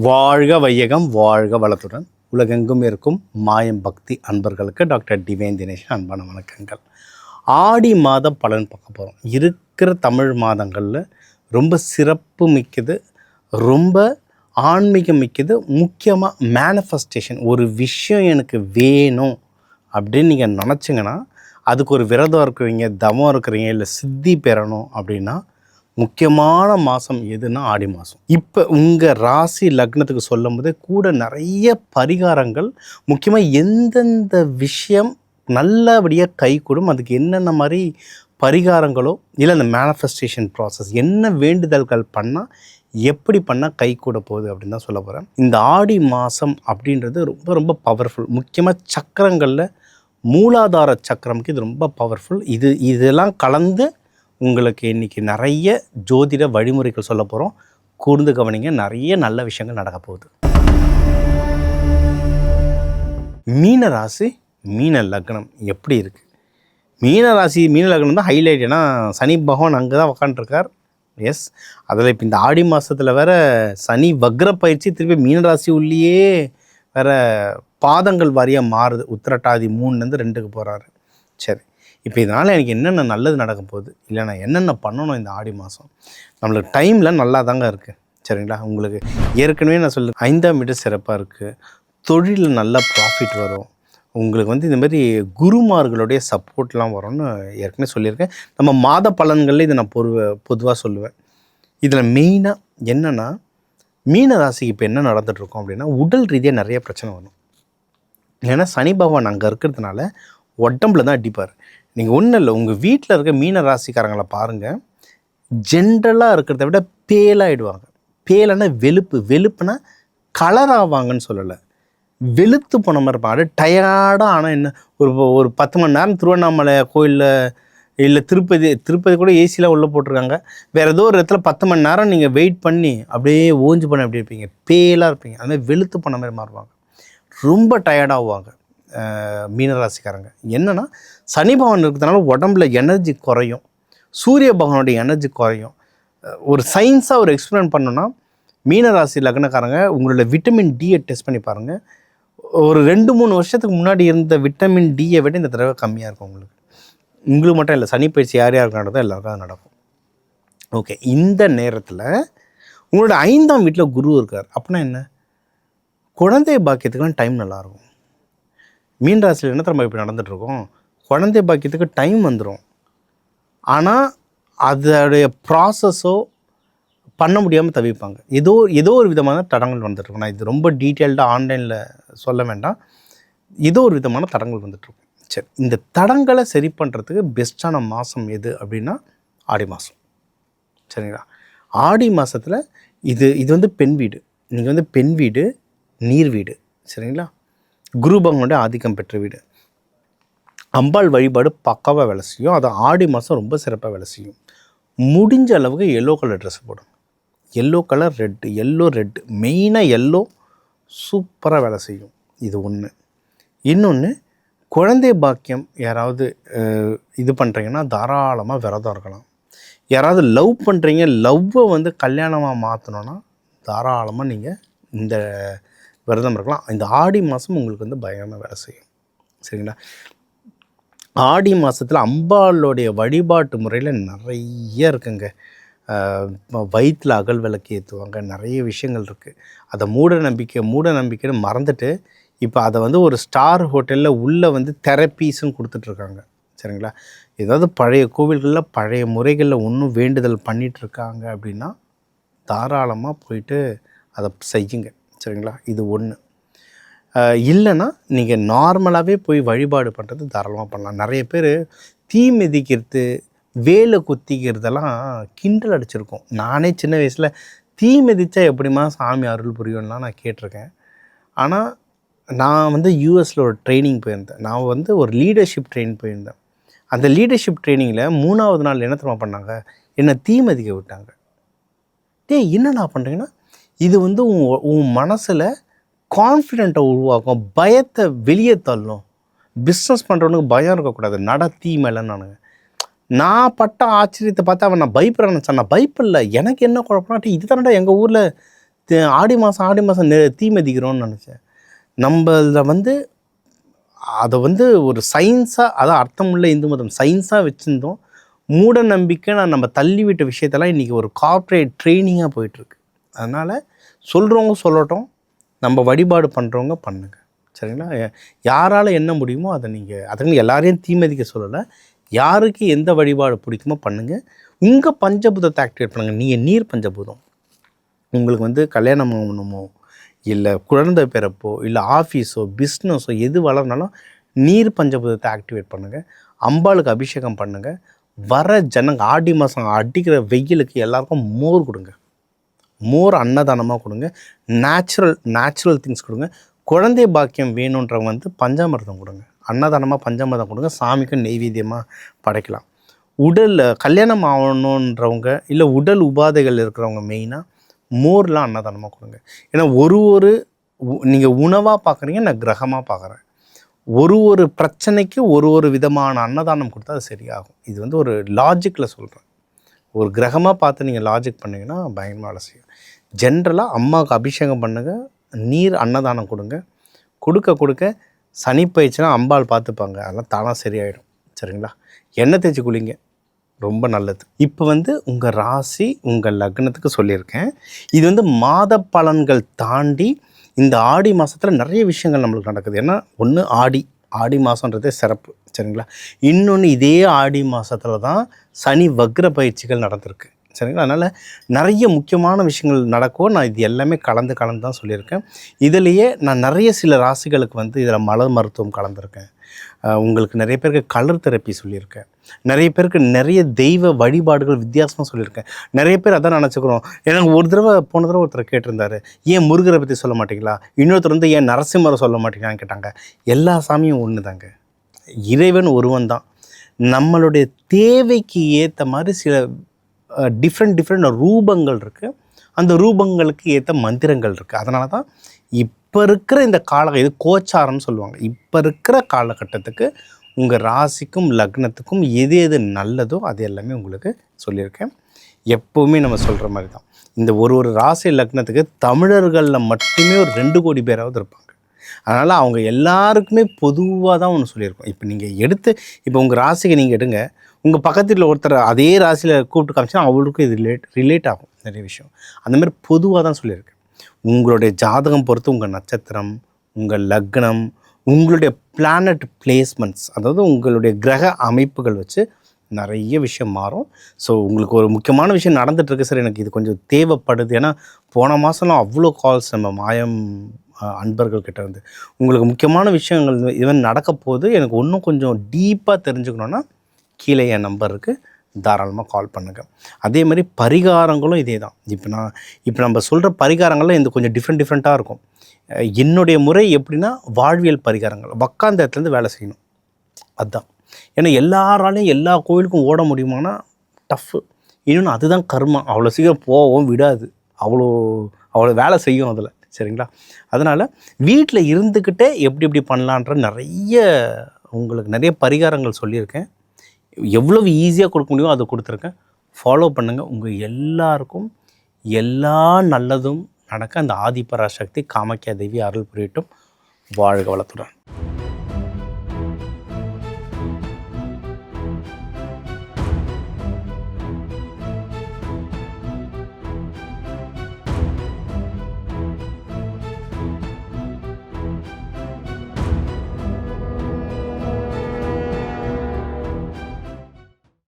வாழ்க வையகம் வாழ்க வளத்துடன் உலகெங்கும் இருக்கும் மாயம் பக்தி அன்பர்களுக்கு டாக்டர் டிவைன் தினேஷ் அன்பான வணக்கங்கள். ஆடி மாத பலன் பார்க்க போகிறோம். இருக்கிற தமிழ் மாதங்களில் ரொம்ப சிறப்பு மிக்கது, ரொம்ப ஆன்மீகம் மிக்கது. முக்கியமாக மேனிஃபெஸ்டேஷன், ஒரு விஷயம் எனக்கு வேணும் அப்படின்னு நீங்கள் நினச்சிங்கன்னா, அதுக்கு ஒரு விரதம் இருக்கிறீங்க, தவம் இருக்கிறீங்க, இல்லை சித்தி பெறணும் அப்படின்னா முக்கியமான மாதம் எதுனா ஆடி மாதம். இப்போ உங்கள் ராசி லக்னத்துக்கு சொல்லும் போதே கூட நிறைய பரிகாரங்கள், முக்கியமாக எந்தெந்த விஷயம் நல்லபடியாக கை கூடும், அதுக்கு என்னென்ன மாதிரி பரிகாரங்களோ இல்லை அந்த மேனிஃபெஸ்டேஷன் ப்ராசஸ் என்ன வேண்டுதல்கள் பண்ணால் எப்படி பண்ணால் கை கூட போகுது அப்படின்னு தான் சொல்ல போகிறேன். இந்த ஆடி மாதம் அப்படின்றது ரொம்ப ரொம்ப பவர்ஃபுல். முக்கியமாக சக்கரங்களில் மூலாதார சக்கரமுக்கு இது ரொம்ப பவர்ஃபுல். இதெல்லாம் கலந்து உங்களுக்கு இன்றைக்கி நிறைய ஜோதிட வழிமுறைகள் சொல்ல போகிறோம். கூர்ந்து கவனிங்க, நிறைய நல்ல விஷயங்கள் நடக்க போகுது. மீன ராசி மீன லக்னம் எப்படி இருக்குது? மீன ராசி மீன லக்னம் தான் ஹைலைட். ஏன்னா சனி பகவான் அங்கே தான் உக்காண்ட்ருக்கார். எஸ், அதில் இப்போ இந்த ஆடி மாதத்தில் வேறு சனி வக்ர பயிற்சி திருப்பி மீன ராசி உள்ளேயே வேறு பாதங்கள் வாரியாக மாறுது. உத்திரட்டாதி 3லேருந்து 2க்கு போகிறாரு. சரி, இப்போ இதனால் எனக்கு என்னென்ன நல்லது நடக்க போகுது, இல்லை நான் என்னென்ன பண்ணணும் இந்த ஆடி மாதம்? நம்மளுக்கு டைமில் நல்லா தாங்க இருக்குது. சரிங்களா? உங்களுக்கு ஏற்கனவே நான் சொல்லுறேன், 5ஆம் வீடு சிறப்பாக இருக்குது. தொழிலில் நல்ல ப்ராஃபிட் வரும். உங்களுக்கு இந்த மாதிரி குருமார்களுடைய சப்போர்ட்லாம் வரும்னு ஏற்கனவே சொல்லியிருக்கேன். நம்ம மாத பலன்களில் இதை நான் பொதுவாக சொல்லுவேன். இதில் மெயினாக என்னென்னா, மீன ராசிக்கு இப்போ என்ன நடந்துகிட்ருக்கோம் அப்படின்னா, உடல் ரீதியாக நிறைய பிரச்சனை வரும். ஏன்னா சனி பகவான் அங்கே இருக்கிறதுனால உடம்புல தான் அடிப்பார். நீங்கள் ஒன்றும் இல்லை, உங்கள் வீட்டில் இருக்க மீன ராசிக்காரங்களை பாருங்கள், ஜென்ரலாக இருக்கிறத விட பேலாகிடுவாங்க. பேலன்னா வெளுப்புனா கலர் ஆவாங்கன்னு சொல்லலை, வெளுத்து போன மாதிரி இருப்பாங்க. அப்படியே டயர்டாக. ஆனால் என்ன, ஒரு 10 மணி நேரம் திருவண்ணாமலை கோயிலில் இல்லை திருப்பதி கூட ஏசிலாம் உள்ளே போட்டிருக்காங்க. வேறு ஏதோ ஒரு இடத்துல 10 மணி நேரம் நீங்கள் வெயிட் பண்ணி அப்படியே ஓஞ்சி பண்ண எப்படி இருப்பீங்க, பேலாக இருப்பீங்க. அதுமாதிரி வெளுத்து போன மாதிரி மாறுவாங்க, ரொம்ப டயர்டாகுவாங்க மீனராசிக்காரங்க. என்னென்னா சனி பகவான் இருக்கிறதுனால உடம்புல எனர்ஜி குறையும், சூரிய பகவானுடைய எனர்ஜி குறையும். ஒரு சயின்ஸாக ஒரு எக்ஸ்பிளைன் பண்ணோன்னா, மீனராசி லக்னக்காரங்க உங்களோட விட்டமின் டியை டெஸ்ட் பண்ணி பாருங்கள். ஒரு 2-3 வருஷத்துக்கு முன்னாடி இருந்த விட்டமின் டியை விட இந்த தடவை கம்மியாக இருக்கும் உங்களுக்கு மட்டும் இல்லை, சனி பயிற்சி யார் யாருக்கு நடந்தோ எல்லாருக்கும் அது நடக்கும். ஓகே, இந்த நேரத்தில் உங்களோட 5ஆம் வீட்டில் குரு இருக்கார். அப்படின்னா என்ன, குழந்தை பாக்கியத்துக்குலாம் டைம் நல்லாயிருக்கும். மீன் ராசியில் என்ன நம்ம இப்படி நடந்துகிட்ருக்கோம், குழந்தை பாக்கியத்துக்கு டைம் வந்துடும். ஆனால் அதோடைய ப்ராசஸோ பண்ண முடியாமல் தவிப்பாங்க. ஏதோ ஒரு விதமான தடங்கள் வந்துட்டுருக்கும். நான் இது ரொம்ப டீட்டெயில்டாக ஆன்லைனில் சொல்ல வேண்டாம். ஏதோ ஒரு விதமான தடங்கள் வந்துட்டுருக்கும். சரி, இந்த தடங்களை சரி பண்ணுறதுக்கு பெஸ்ட்டான மாதம் எது அப்படின்னா ஆடி மாதம். சரிங்களா? ஆடி மாதத்தில் இது பெண் வீடு. நீங்கள் பெண் வீடு, நீர் வீடு. சரிங்களா? குரு பகவானுடைய ஆதிக்கம் பெற்ற வீடு. அம்பாள் வழிபாடு பக்காவாக வேலை செய்யும். அது ஆடி மாதம் ரொம்ப சிறப்பாக வேலை செய்யும். முடிஞ்ச அளவுக்கு எல்லோ கலர் ட்ரெஸ் போடும். எல்லோ கலர், ரெட்டு, மெயினாக எல்லோ சூப்பராக வேலை செய்யும். இது ஒன்று. இன்னொன்று, குழந்தை பாக்கியம் யாராவது இது பண்ணுறீங்கன்னா தாராளமாக விரதம் இருக்கலாம். யாராவது லவ் பண்ணுறீங்க, லவ்வை கல்யாணமாக மாற்றணுன்னா தாராளமாக நீங்கள் இந்த விரதம் இருக்கலாம். இந்த ஆடி மாதம் உங்களுக்கு பயங்கரமாக வேலை செய்யும். சரிங்களா? ஆடி மாதத்தில் அம்பாளுடைய வழிபாட்டு முறையில் நிறைய இருக்குங்க. வயிற்றில் அகல் விளக்கு ஏற்றுவாங்க, நிறைய விஷயங்கள் இருக்குது. அதை மூட நம்பிக்கைன்னு மறந்துட்டு இப்போ அதை ஒரு ஸ்டார் ஹோட்டலில் உள்ளே தெரப்பீஸும் கொடுத்துட்ருக்காங்க. சரிங்களா? ஏதாவது பழைய கோவில்களில் பழைய முறைகளில் ஒன்றும் வேண்டுதல் பண்ணிகிட்ருக்காங்க அப்படின்னா தாராளமாக போயிட்டு அதை செய்யுங்க. சரிங்களா? இது ஒன்று. இல்லைன்னா நீங்கள் நார்மலாகவே போய் வழிபாடு பண்ணுறது தாராளமாக பண்ணலாம். நிறைய பேர் தீ மிதிக்கிறது, வேலை குத்திக்கிறதெல்லாம் கிண்டல் அடிச்சிருக்கோம். நானே சின்ன வயசில் தீ மிதித்தா எப்படிமா சாமி அருள் புரியும்லாம் நான் கேட்டிருக்கேன். ஆனால் நான் யூஎஸில் ஒரு ட்ரைனிங் போயிருந்தேன். நான் ஒரு லீடர்ஷிப் ட்ரெயின் போயிருந்தேன். அந்த லீடர்ஷிப் ட்ரைனிங்கில் 3ஆவது நாள் என்ன தெரியுமா பண்ணாங்க, என்னை தீ மிதிக்க விட்டாங்க. என்னடா பண்ணுறீங்கன்னா, இது உன் மனசில் கான்ஃபிடென்ட்டை உருவாக்கும், பயத்தை வெளியே தள்ளும். பிஸ்னஸ் பண்ணுறவனுக்கு பயம் இருக்கக்கூடாது, தீ மேலே. நான் பட்ட ஆச்சரியத்தை பார்த்து அவன் நான் பயப்படுறேன்னு நினச்சான். நான் பயப்படல. எனக்கு என்ன குழப்பம்னா, இது தானடா எங்கள் ஊரில் ஆடி மாதம் தீ மிதிக்கிறோன்னு நினச்சேன். நம்மள அதை ஒரு சயின்ஸாக, அதான் அர்த்தமுள்ள இந்து மதம் சயின்ஸாக வச்சுருந்தோம். மூட நம்பிக்கை நம்ம தள்ளிவிட்ட விஷயத்தெல்லாம் இன்றைக்கி ஒரு கார்ப்பரேட் ட்ரைனிங்காக போயிட்டுருக்கு. அதனால் சொல்கிறவங்க சொல்லட்டும், நம்ம வழிபாடு பண்ணுறவங்க பண்ணுங்கள், சரிங்களா? யாரால் என்ன முடியுமோ அதை அதுக்கு எல்லாரையும் தீமதிக்க சொல்லலை. யாருக்கு எந்த வழிபாடு பிடிக்குமோ பண்ணுங்கள். உங்கள் பஞ்சபூதத்தை ஆக்டிவேட் பண்ணுங்கள். நீங்கள் நீர் பஞ்சபூதம். உங்களுக்கு கல்யாணம் ஆகணுமோ, இல்லை குழந்தை பிறப்போ, இல்லை ஆஃபீஸோ, பிஸ்னஸோ எது வளர்னாலும் நீர் பஞ்சபூதத்தை ஆக்டிவேட் பண்ணுங்கள். அம்பாளுக்கு அபிஷேகம் பண்ணுங்கள். வர ஆடி மாதம் அடிக்கிற வெயிலுக்கு எல்லாருக்கும் மோர் கொடுங்க. மோர் அன்னதானமாக கொடுங்க. நேச்சுரல் திங்ஸ் கொடுங்க. குழந்தை பாக்கியம் வேணுன்றவங்க பஞ்சாமிர்தம் கொடுங்க. அன்னதானமாக பஞ்சாமிர்தம் கொடுங்க. சாமிக்கும் நெய்வேத்தியமாக படைக்கலாம். கல்யாணம் ஆகணுன்றவங்க, இல்லை உடல் உபாதைகள் இருக்கிறவங்க மெயினாக மோர்லாம் அன்னதானமாக கொடுங்க. ஏன்னா நீங்கள் உணவாக பார்க்குறீங்க, நான் கிரகமாக பார்க்குறேன். ஒரு பிரச்சனைக்கு ஒரு விதமான அன்னதானம் கொடுத்தா அது சரியாகும். இது ஒரு லாஜிக்கில் சொல்கிறேன். ஒரு கிரகமாக பார்த்து நீங்கள் லாஜிக் பண்ணிங்கன்னா பயங்கரமாக வேலை செய்யும். ஜென்ரலாக அம்மாவுக்கு அபிஷேகம் பண்ணுங்கள். நீர் அன்னதானம் கொடுக்க சனி பயிற்சினா அம்பாள் பார்த்துப்பாங்க. அதெல்லாம் தானாக சரியாயிடும், சரிங்களா? எண்ணெய் தேய்ச்சி குளிங்க, ரொம்ப நல்லது. இப்போ உங்கள் ராசி உங்கள் லக்னத்துக்கு சொல்லியிருக்கேன். இது மாத பலன்கள் தாண்டி இந்த ஆடி மாதத்தில் நிறைய விஷயங்கள் நம்மளுக்கு நடக்குது. ஏன்னா ஒன்று ஆடி மாதன்றதே சிறப்பு, சரிங்களா? இன்னொன்று இதே ஆடி மாதத்தில் தான் சனி வக்ர பயிற்சிகள் நடந்திருக்கு, சரிங்களா? அதனால் நிறைய முக்கியமான விஷயங்கள் நடக்கும். நான் இது எல்லாமே கலந்து தான் சொல்லியிருக்கேன். இதிலேயே நான் நிறைய சில ராசிகளுக்கு இதில் மலர் மருத்துவம் கலந்துருக்கேன். உங்களுக்கு நிறைய பேருக்கு கலர் தெரப்பி சொல்லியிருக்கேன். நிறைய பேருக்கு நிறைய தெய்வ வழிபாடுகள் வித்தியாசமாக சொல்லியிருக்கேன். நிறைய பேர் அதான் நினச்சிக்கிறோம். எனக்கு போன தடவை ஒருத்தர் கேட்டிருந்தார், ஏன் முருகரை பற்றி சொல்ல மாட்டீங்களா? இன்னொருத்தர் ஏன் நரசிம்மரை சொல்ல மாட்டீங்களான்னு கேட்டாங்க. எல்லா சாமியும் ஒன்று தாங்க. இறைவன் ஒருவன் தான். நம்மளுடைய தேவைக்கு ஏற்ற மாதிரி சில டிஃப்ரெண்ட் ரூபங்கள் இருக்குது. அந்த ரூபங்களுக்கு ஏற்ற மந்திரங்கள் இருக்குது. அதனால தான் இப்போ இருக்கிற இந்த இது கோச்சாரம்னு சொல்லுவாங்க. இப்போ இருக்கிற காலகட்டத்துக்கு உங்கள் ராசிக்கும் லக்னத்துக்கும் எது நல்லதோ அது எல்லாமே உங்களுக்கு சொல்லியிருக்கேன். எப்போவுமே நம்ம சொல்கிற மாதிரி தான், இந்த ஒரு ராசி லக்னத்துக்கு தமிழர்களில் மட்டுமே ஒரு 2 கோடி பேராவது இருப்பாங்க. அதனால் அவங்க எல்லாருக்குமே பொதுவாக தான் ஒன்று சொல்லியிருக்கோம். இப்போ நீங்கள் இப்போ உங்கள் ராசிக்கு நீங்கள் எடுங்க, உங்கள் பக்கத்தில் ஒருத்தர் அதே ராசியில் கூப்பிட்டு காமிச்சா அவங்களுக்கும் இது ரிலேட் ஆகும் நிறைய விஷயம். அந்தமாதிரி பொதுவாக தான் சொல்லியிருக்கேன். உங்களுடைய ஜாதகம் பொறுத்து உங்கள் நட்சத்திரம், உங்கள் லக்னம், உங்களுடைய பிளானட் பிளேஸ்மெண்ட்ஸ், அதாவது உங்களுடைய கிரக அமைப்புகள் வச்சு நிறைய விஷயம் மாறும். ஸோ உங்களுக்கு ஒரு முக்கியமான விஷயம் நடந்துகிட்ருக்கு சார், எனக்கு இது கொஞ்சம் தேவைப்படுது. ஏன்னா போன மாதம்லாம் அவ்வளோ கால்ஸ் நம்ம மாயம் அன்பர்கள்கிட்ட உங்களுக்கு முக்கியமான விஷயங்கள் இவன் நடக்க போது, எனக்கு இன்னும் கொஞ்சம் டீப்பாக தெரிஞ்சுக்கணுன்னா கீழே என் நம்பர் இருக்குது, தாராளமாக கால் பண்ணுங்கள். அதே மாதிரி பரிகாரங்களும் இதே தான். இப்போ நம்ம சொல்கிற பரிகாரங்கள்லாம் இந்த கொஞ்சம் டிஃப்ரெண்ட்டாக இருக்கும். என்னுடைய முறை எப்படின்னா, வாழ்வியல் பரிகாரங்கள், உக்காந்த இடத்துலேருந்து வேலை செய்யணும், அதுதான். ஏன்னா எல்லாராலையும் எல்லா கோயிலுக்கும் ஓட முடியுமானா டஃப்பு. இன்னொன்று அதுதான் கர்மா, அவ்வளோ சீக்கிரம் போகவும் விடாது, அவ்வளோ வேலை செய்யும் அதில், சரிங்களா? அதனால் வீட்டில் இருந்துக்கிட்டே எப்படி பண்ணலான்ற உங்களுக்கு நிறைய பரிகாரங்கள் சொல்லியிருக்கேன். எவ்வளவு ஈஸியாக கொடுக்க முடியுமோ அதை கொடுத்துருக்கேன். ஃபாலோ பண்ணுங்கள். உங்கள் எல்லாருக்கும் எல்லா நல்லதும் நடக்க அந்த ஆதிபராசக்தி காமாக்கியா தேவி அருள் புரியட்டும். வாழ்க வளத்துடன்.